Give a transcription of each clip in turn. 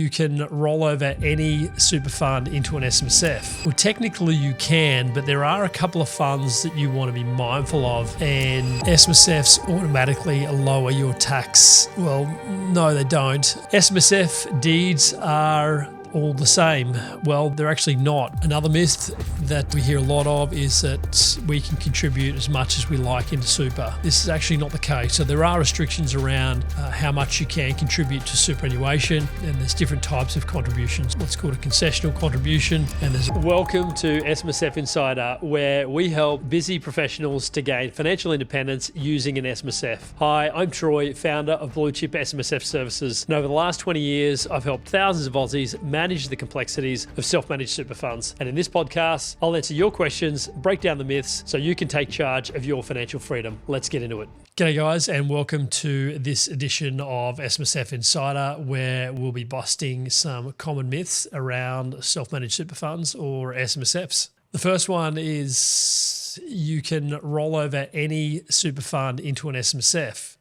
you can roll over any super fund into an SMSF? Well, technically you can, but there are a couple of funds that you want to be mindful of, and SMSFs automatically lower your tax. Well, no, they don't. SMSF deeds are all the same. Well, they're actually not. Another myth that we hear a lot of is that we can contribute as much as we like into super. This is actually not the case. So there are restrictions around how much you can contribute to superannuation, and there's different types of contributions. What's called a concessional contribution, and there's welcome to SMSF Insider, where we help busy professionals to gain financial independence using an SMSF. Hi, I'm Troy, founder of Blue Chip SMSF Services, and over the last 20 years, I've helped thousands of Aussies manage the complexities of self-managed super funds. And in this podcast, I'll answer your questions, break down the myths, so you can take charge of your financial freedom. Let's get into it. G'day guys, and welcome to this edition of SMSF Insider, where we'll be busting some common myths around self-managed super funds, or SMSFs. The first one is you can roll over any super fund into an SMSF.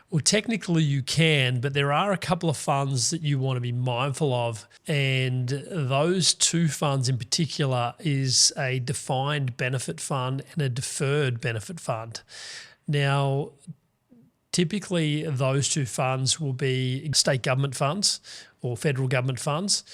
Well, technically you can, but there are a couple of funds that you want to be mindful of, and those two funds in particular is a defined benefit fund and a deferred benefit fund. Now, typically those two funds will be state government funds or federal government funds,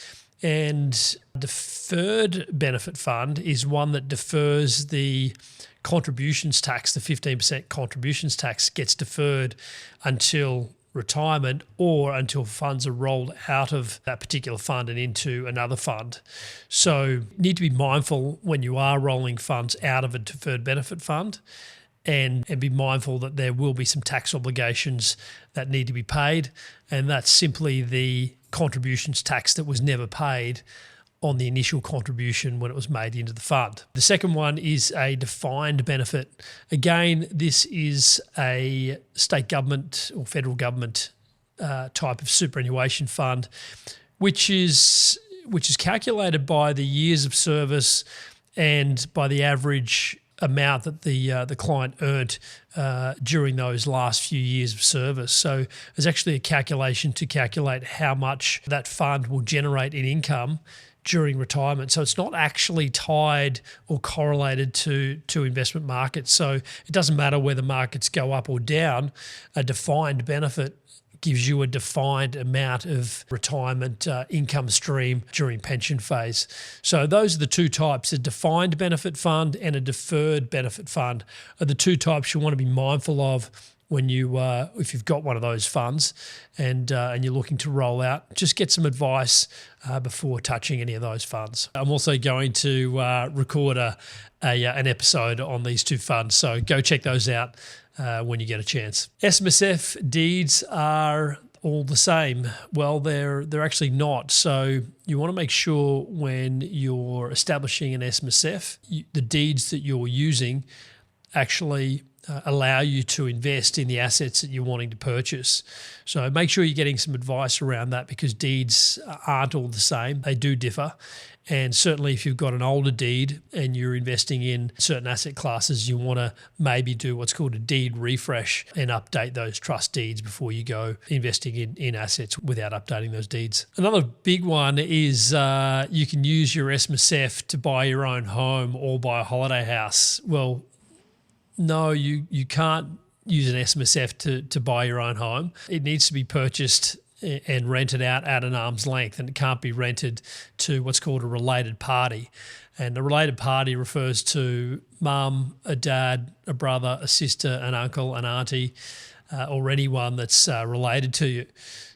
and deferred benefit fund is one that defers the contributions tax. The 15% contributions tax gets deferred until retirement or until funds are rolled out of that particular fund and into another fund. So you need to be mindful when you are rolling funds out of a deferred benefit fund, and be mindful that there will be some tax obligations that need to be paid, and that's simply the contributions tax that was never paid on the initial contribution when it was made into the fund. The second one is a defined benefit. Again, this is a state government or federal government type of superannuation fund, which is calculated by the years of service and by the average amount that the client earned during those last few years of service. So there's actually a calculation to calculate how much that fund will generate in income during retirement. So it's not actually tied or correlated to investment markets. So it doesn't matter whether markets go up or down. A defined benefit gives you a defined amount of retirement income stream during pension phase. So those are the two types: a defined benefit fund and a deferred benefit fund are the two types you want to be mindful of when you, if you've got one of those funds and you're looking to roll out. Just get some advice before touching any of those funds. I'm also going to record an episode on these two funds, so go check those out when you get a chance. SMSF deeds are all the same. Well, they're actually not. So you want to make sure when you're establishing an SMSF, the deeds that you're using actually allow you to invest in the assets that you're wanting to purchase. So make sure you're getting some advice around that, because deeds aren't all the same. They do differ. And certainly if you've got an older deed and you're investing in certain asset classes, you want to maybe do what's called a deed refresh and update those trust deeds before you go investing in assets without updating those deeds. Another big one is you can use your SMSF to buy your own home or buy a holiday house. Well, no, you can't use an SMSF to buy your own home. It needs to be purchased and rented out at an arm's length, and it can't be rented to what's called a related party. And a related party refers to mum, a dad, a brother, a sister, an uncle, an auntie, or anyone that's related to you.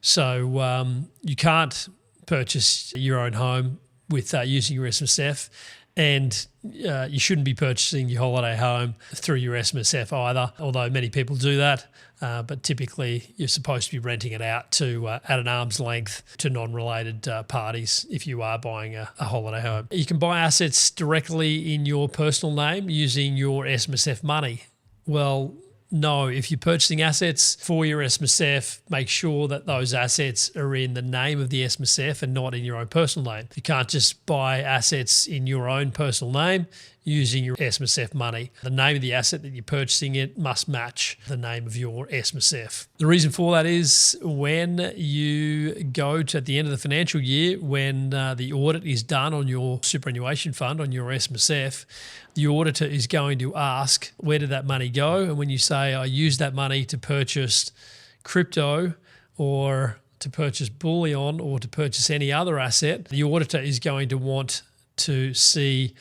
So you can't purchase your own home with using your SMSF. And you shouldn't be purchasing your holiday home through your SMSF either, although many people do that. But typically you're supposed to be renting it out to at an arm's length to non-related parties if you are buying a holiday home. You can buy assets directly in your personal name using your SMSF money. Well, no, if you're purchasing assets for your SMSF, make sure that those assets are in the name of the SMSF and not in your own personal name. You can't just buy assets in your own personal name. using your SMSF money. The name of the asset that you're purchasing it must match the name of your SMSF. The reason for that is when you go to at the end of the financial year, when the audit is done on your superannuation fund, on your SMSF, the auditor is going to ask, where did that money go? And when you say, I used that money to purchase crypto or to purchase bullion or to purchase any other asset, the auditor is going to want to see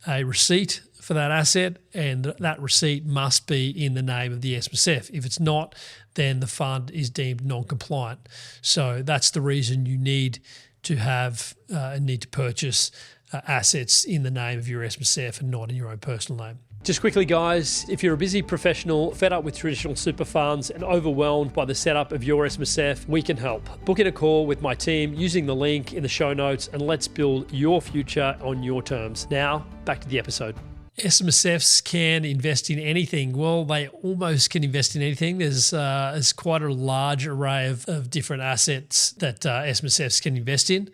a receipt for that asset, and that receipt must be in the name of the SMSF. If it's not, then the fund is deemed non-compliant. So that's the reason you need to purchase assets in the name of your SMSF and not in your own personal name. Just quickly, guys, if you're a busy professional, fed up with traditional super funds and overwhelmed by the setup of your SMSF, we can help. Book in a call with my team using the link in the show notes, and let's build your future on your terms. Now, back to the episode. SMSFs can invest in anything. Well, they almost can invest in anything. There's quite a large array of different assets that SMSFs can invest in.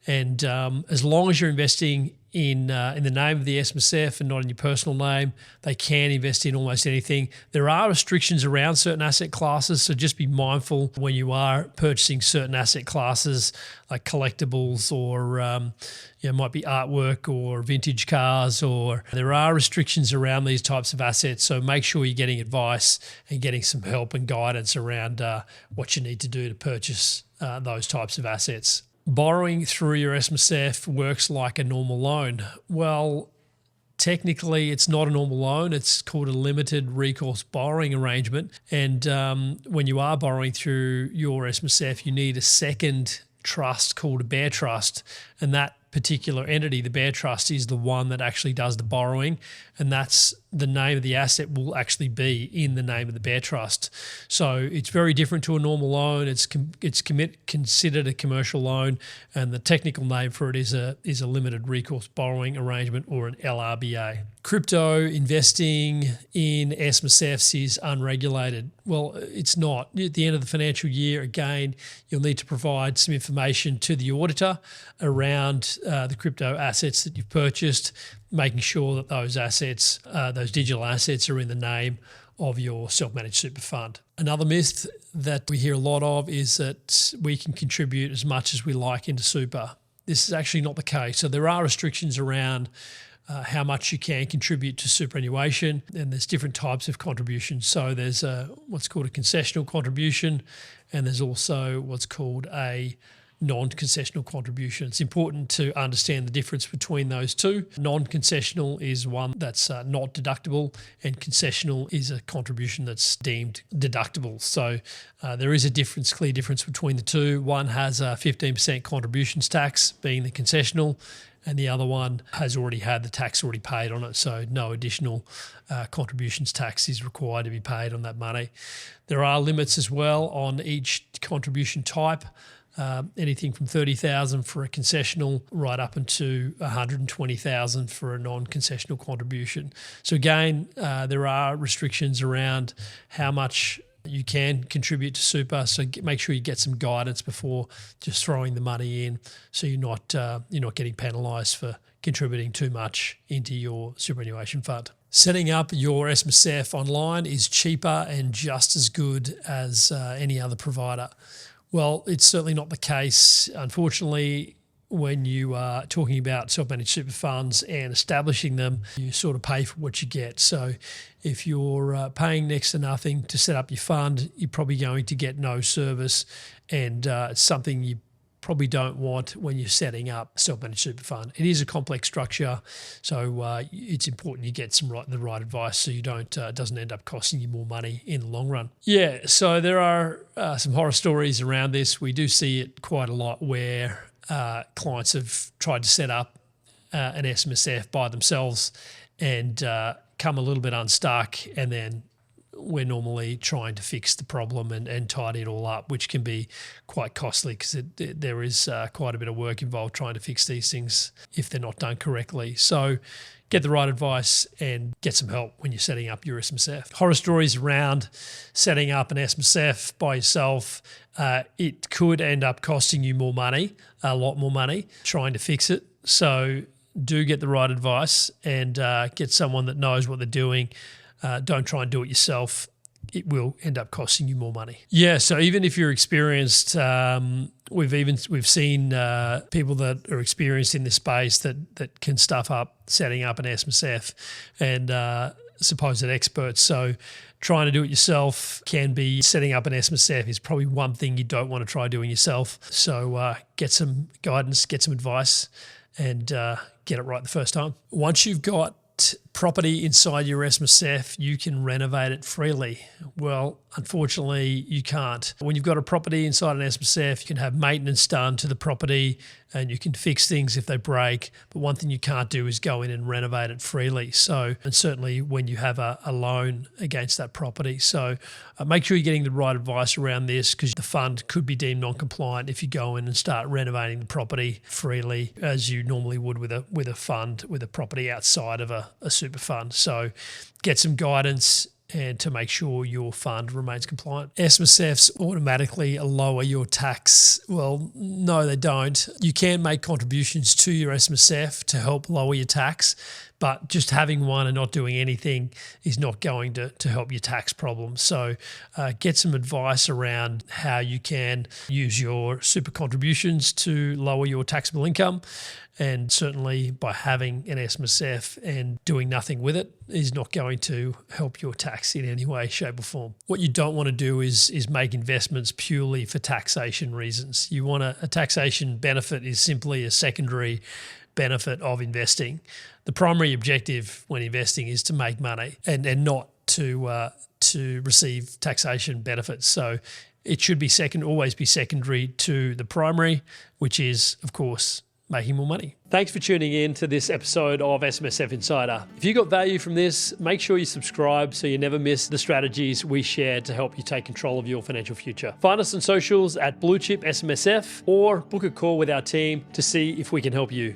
And as long as you're investing in the name of the SMSF and not in your personal name, they can invest in almost anything. There are restrictions around certain asset classes, so just be mindful when you are purchasing certain asset classes like collectibles or might be artwork or vintage cars, or there are restrictions around these types of assets. So make sure you're getting advice and getting some help and guidance around what you need to do to purchase those types of assets. Borrowing through your SMSF works like a normal loan. Well, technically it's not a normal loan. It's called a limited recourse borrowing arrangement. And when you are borrowing through your SMSF, you need a second trust called a bear trust. And that particular entity, the bear trust, is the one that actually does the borrowing, and that's the name of the asset will actually be in the name of the bear trust. So it's very different to a normal loan. It's considered a commercial loan, and the technical name for it is a limited recourse borrowing arrangement, or an LRBA. Crypto investing in SMSFs is unregulated. Well, it's not. At the end of the financial year, again, you'll need to provide some information to the auditor around the crypto assets that you've purchased, making sure that those assets, those digital assets, are in the name of your self-managed super fund. Another myth that we hear a lot of is that we can contribute as much as we like into super. This is actually not the case. So there are restrictions around how much you can contribute to superannuation, and there's different types of contributions. So there's what's called a concessional contribution, and there's also what's called a non-concessional contribution. It's important to understand the difference between those two. Non-concessional is one that's not deductible, and concessional is a contribution that's deemed deductible. So there is a clear difference between the two. One has a 15% contributions tax, being the concessional, and the other one has already had the tax already paid on it, so no additional contributions tax is required to be paid on that money. There are limits as well on each contribution type. Anything from $30,000 for a concessional right up into $120,000 for a non-concessional contribution. So again, there are restrictions around how much you can contribute to super. So make sure you get some guidance before just throwing the money in, so you're not getting penalised for contributing too much into your superannuation fund. Setting up your SMSF online is cheaper and just as good as any other provider. Well, it's certainly not the case. Unfortunately, when you are talking about self-managed super funds and establishing them, you sort of pay for what you get. So if you're paying next to nothing to set up your fund, you're probably going to get no service, and it's something you probably don't want when you're setting up a self-managed super fund. It is a complex structure, so it's important you get the right advice so you don't doesn't end up costing you more money in the long run. Yeah, so there are some horror stories around this. We do see it quite a lot where clients have tried to set up an SMSF by themselves and come a little bit unstuck, and then we're normally trying to fix the problem and tidy it all up, which can be quite costly because there is quite a bit of work involved trying to fix these things if they're not done correctly. So get the right advice and get some help when you're setting up your SMSF. Horror stories around setting up an SMSF by yourself. It could end up costing you more money, a lot more money, trying to fix it. So do get the right advice and get someone that knows what they're doing. Don't try and do it yourself. It will end up costing you more money. Yeah, so even if you're experienced, we've seen people that are experienced in this space that can stuff up setting up an SMSF and supposed experts. So trying to do it yourself can be setting up an SMSF is probably one thing you don't want to try doing yourself. So get some guidance, get some advice, and get it right the first time. Once you've got property inside your SMSF, you can renovate it freely. Well, unfortunately, you can't. When you've got a property inside an SMSF, you can have maintenance done to the property and you can fix things if they break. But one thing you can't do is go in and renovate it freely. So, and certainly when you have a loan against that property. So make sure you're getting the right advice around this, because the fund could be deemed non-compliant if you go in and start renovating the property freely as you normally would with a fund with a property outside of a super fund. So get some guidance and to make sure your fund remains compliant. SMSFs automatically lower your tax. Well, no, they don't. You can make contributions to your SMSF to help lower your tax, but just having one and not doing anything is not going to help your tax problem. So get some advice around how you can use your super contributions to lower your taxable income. And certainly by having an SMSF and doing nothing with it is not going to help your tax in any way, shape or form. What you don't want to do is make investments purely for taxation reasons. You want a taxation benefit is simply a secondary benefit of investing. The primary objective when investing is to make money and not to receive taxation benefits. So it should be always be secondary to the primary, which is, of course, making more money. Thanks for tuning in to this episode of SMSF Insider. If you got value from this, make sure you subscribe so you never miss the strategies we share to help you take control of your financial future. Find us on socials at Blue Chip SMSF or book a call with our team to see if we can help you.